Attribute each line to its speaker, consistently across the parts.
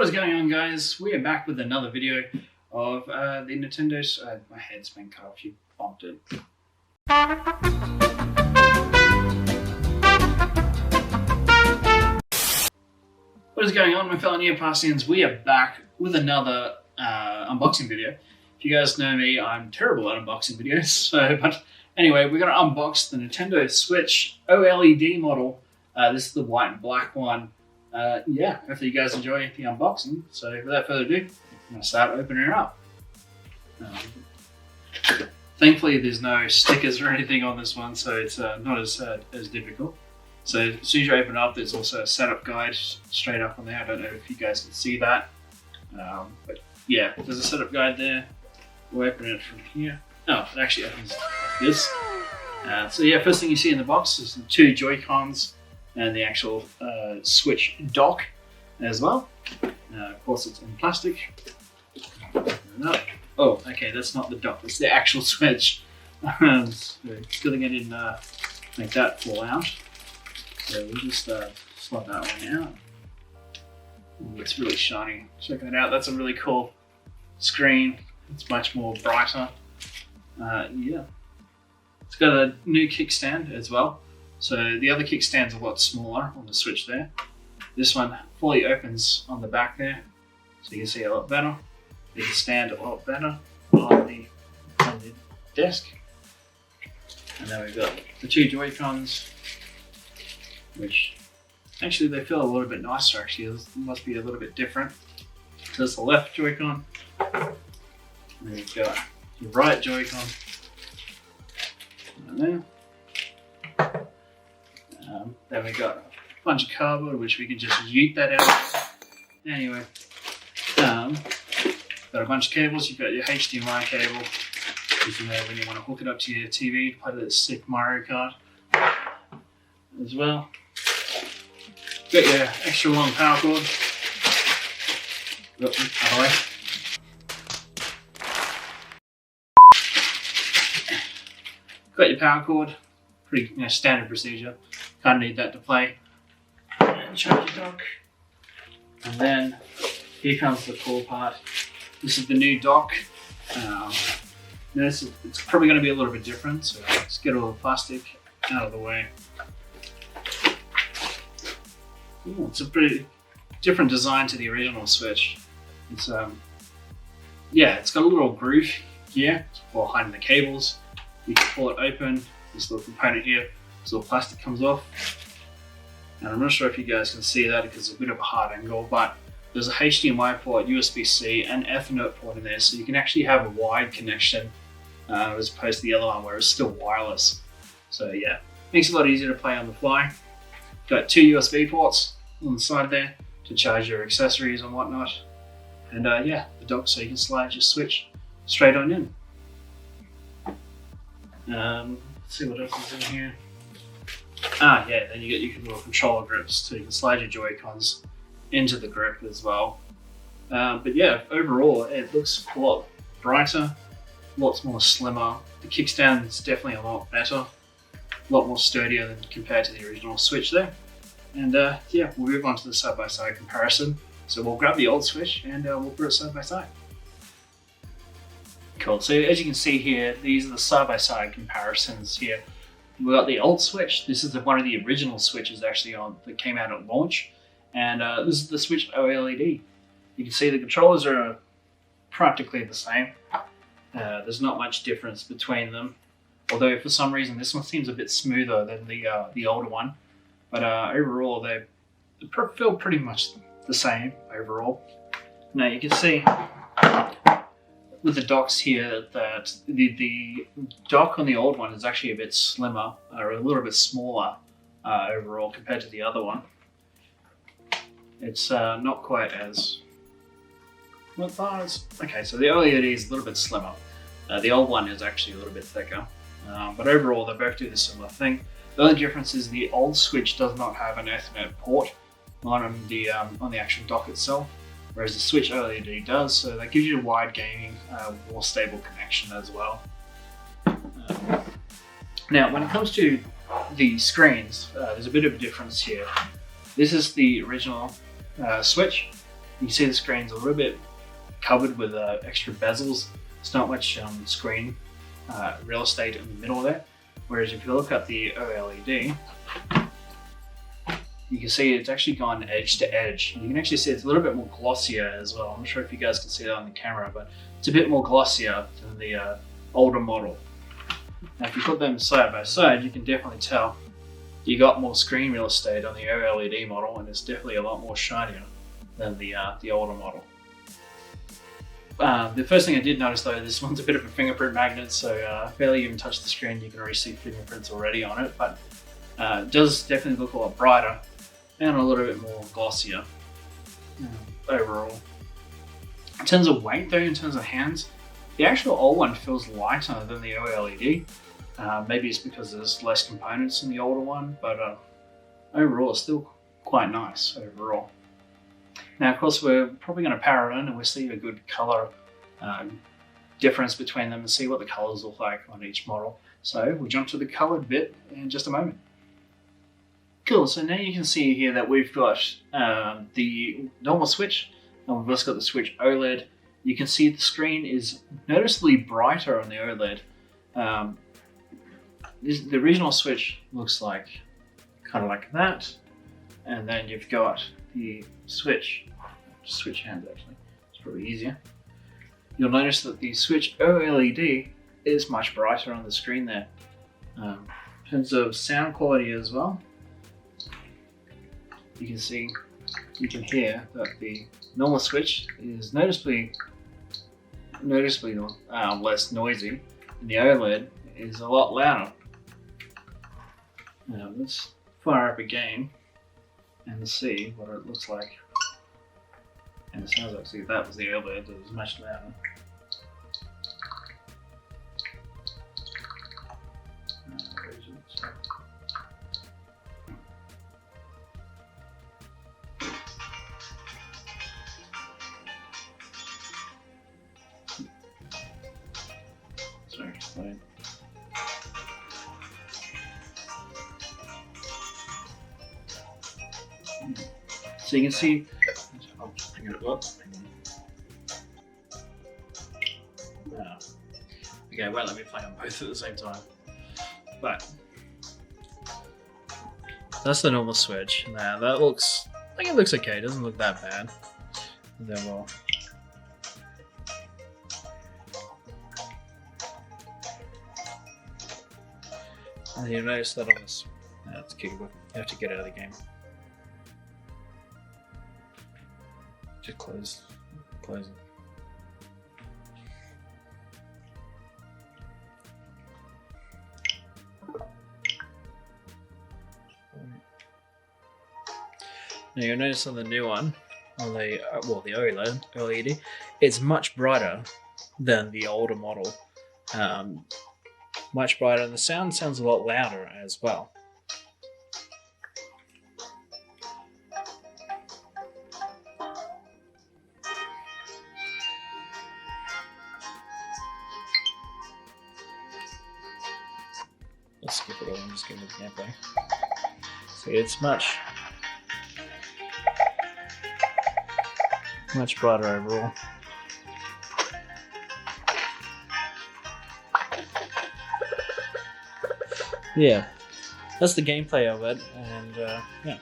Speaker 1: What is going on, guys? We are back with another video of the Nintendo... my head's been cut off, you bumped it. What is going on, my fellow Neopasians? We are back with another unboxing video. If you guys know me, I'm terrible at unboxing videos, but anyway, we're going to unbox the Nintendo Switch OLED model. This is the white and black one. Yeah, hopefully you guys enjoy the unboxing. So without further ado, I'm going to start opening it up. Thankfully there's no stickers or anything on this one, so it's not as difficult. So as soon as you open it up, there's also a setup guide straight up on there. I don't know if you guys can see that. But yeah, there's a setup guide there. We'll open it from here. Oh, it actually opens like this. So yeah, first thing you see in the box is the two Joy-Cons and the actual Switch dock as well. Of course, it's in plastic. No. Oh, okay, that's not the dock, it's the actual Switch. So it's good thing I didn't make that fall out. So we'll just slide that one out. Ooh, it's really shiny. Check that out, that's a really cool screen. It's much more brighter. Yeah. It's got a new kickstand as well. So the other kickstand's a lot smaller on the Switch there. This one fully opens on the back there, so you can see a lot better. You can stand a lot better on the desk. And then we've got the two Joy-Cons, which actually they feel a little bit nicer actually. This must be a little bit different. So that's the left Joy-Con. And then you've got your right Joy-Con. Right there. Then we got a bunch of cardboard, which we can just yeet that out. Anyway, got a bunch of cables. You've got your HDMI cable, because you know when you want to hook it up to your TV to play that sick Mario Kart as well. Got your extra long power cord. Other way. Got your power cord. Pretty standard procedure. Kind of need that to play. And charge your dock. And then here comes the cool part. This is the new dock. It's probably going to be a little bit different, so let's get all the plastic out of the way. Ooh, it's a pretty different design to the original Switch. It's yeah, it's got a little groove here for hiding the cables. You can pull it open. This little component here, this little plastic comes off. And I'm not sure if you guys can see that because it's a bit of a hard angle, but there's a HDMI port, USB-C, and Ethernet port in there, so you can actually have a wide connection as opposed to the other one where it's still wireless. So yeah, makes it a lot easier to play on the fly. Got two USB ports on the side there to charge your accessories and whatnot. And yeah, the dock so you can slide your Switch straight on in. Let's see what else is in here. Yeah, then you get your little controller grips, so you can slide your Joy-Cons into the grip as well. But yeah, overall it looks a lot brighter, lots more slimmer. The kickstand is definitely a lot better, a lot more sturdier than compared to the original Switch there. And yeah, we'll move on to the side-by-side comparison. So we'll grab the old Switch and we'll put it side by side. Cool, so as you can see here, these are the side-by-side comparisons here. We've got the old Switch. This is one of the original Switches actually that came out at launch. And this is the Switch OLED. You can see the controllers are practically the same. There's not much difference between them. Although for some reason this one seems a bit smoother than the older one. But overall they feel pretty much the same overall. Now you can see with the docks here that the dock on the old one is actually a bit slimmer, or a little bit smaller overall compared to the other one. It's not quite as... Okay, so the OLED is a little bit slimmer. The old one is actually a little bit thicker. But overall they both do the similar thing. The only difference is the old Switch does not have an Ethernet port on the actual dock itself, whereas the Switch OLED does, so that gives you a wide gaming, more stable connection as well. Now, when it comes to the screens, there's a bit of a difference here. This is the original Switch, You can see the screen's a little bit covered with extra bezels. It's not much screen real estate in the middle there. Whereas if you look at the OLED, you can see it's actually gone edge to edge. You can actually see it's a little bit more glossier as well. I'm not sure if you guys can see that on the camera, but it's a bit more glossier than the older model. Now if you put them side by side, you can definitely tell you got more screen real estate on the OLED model, and it's definitely a lot more shinier than the older model. The first thing I did notice though, this one's a bit of a fingerprint magnet, so barely even touch the screen, you can already see fingerprints already on it, but it does definitely look a lot brighter and a little bit more glossier overall. In terms of weight though, in terms of hands, the actual old one feels lighter than the OLED. Maybe it's because there's less components in the older one, but overall it's still quite nice overall. Now of course we're probably going to power it in and we'll see a good color difference between them and see what the colors look like on each model. So we'll jump to the colored bit in just a moment. Cool, so now you can see here that we've got the normal Switch and we've also got the Switch OLED. You can see the screen is noticeably brighter on the OLED. The original Switch looks like kind of like that, and then you've got the Switch hands actually, it's probably easier. You'll notice that the Switch OLED is much brighter on the screen there. In terms of sound quality as well, you can hear that the normal Switch is noticeably less noisy, and the OLED is a lot louder. Now let's fire up a game and see what it looks like. And it sounds like, see, that was the OLED, it was much louder. Sorry, so you can see, I'll bring it up. Okay, it won't let me play on both at the same time. But that's the normal Switch. Now that looks, I think it looks okay. It doesn't look that bad. Then well. And you notice that on this, it's kickable. You have to get out of the game. Just close it. Now you'll notice on the new one, on the the OLED, it's much brighter than the older model. Much brighter, and the sound sounds a lot louder as well. Let's skip it all and just get into the gameplay. So it's much brighter overall. Yeah, that's the gameplay of it, and yeah.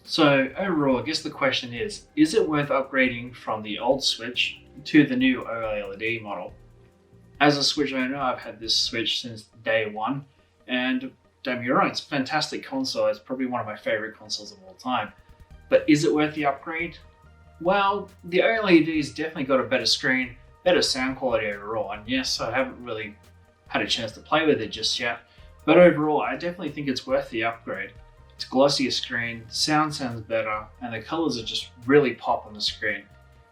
Speaker 1: So overall, I guess the question is it worth upgrading from the old Switch to the new OLED model? As a Switch owner, I've had this Switch since day one, and don't get me wrong, it's a fantastic console. It's probably one of my favorite consoles of all time. But is it worth the upgrade? Well, the OLED's definitely got a better screen, better sound quality overall, and yes, I haven't really had a chance to play with it just yet, but overall I definitely think it's worth the upgrade. It's a glossier screen, sound sounds better, and the colors are just really pop on the screen.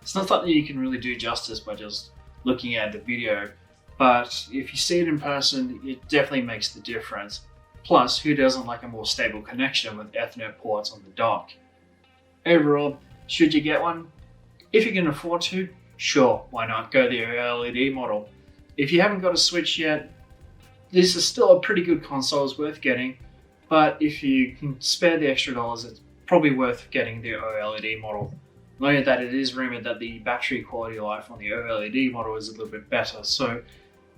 Speaker 1: It's not something you can really do justice by just looking at the video, but if you see it in person, it definitely makes the difference. Plus, who doesn't like a more stable connection with Ethernet ports on the dock? Overall, should you get one? If you can afford to, sure, why not go the OLED model. If you haven't got a Switch yet, this is still a pretty good console, it's worth getting, but if you can spare the extra dollars, it's probably worth getting the OLED model. Knowing that it is rumored that the battery quality life on the OLED model is a little bit better. So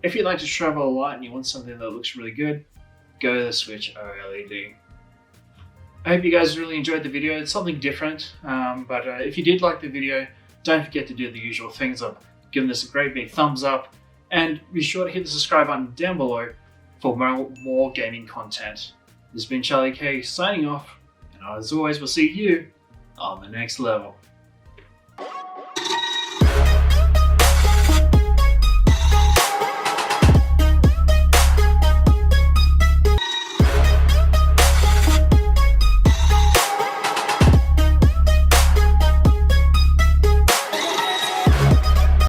Speaker 1: if you like to travel a lot and you want something that looks really good, go to the Switch OLED. I hope you guys really enjoyed the video. It's something different, but if you did like the video, don't forget to do the usual things of giving this a great big thumbs up, and be sure to hit the subscribe button down below for more gaming content. This has been Charlie K signing off, and as always, we'll see you on the next level.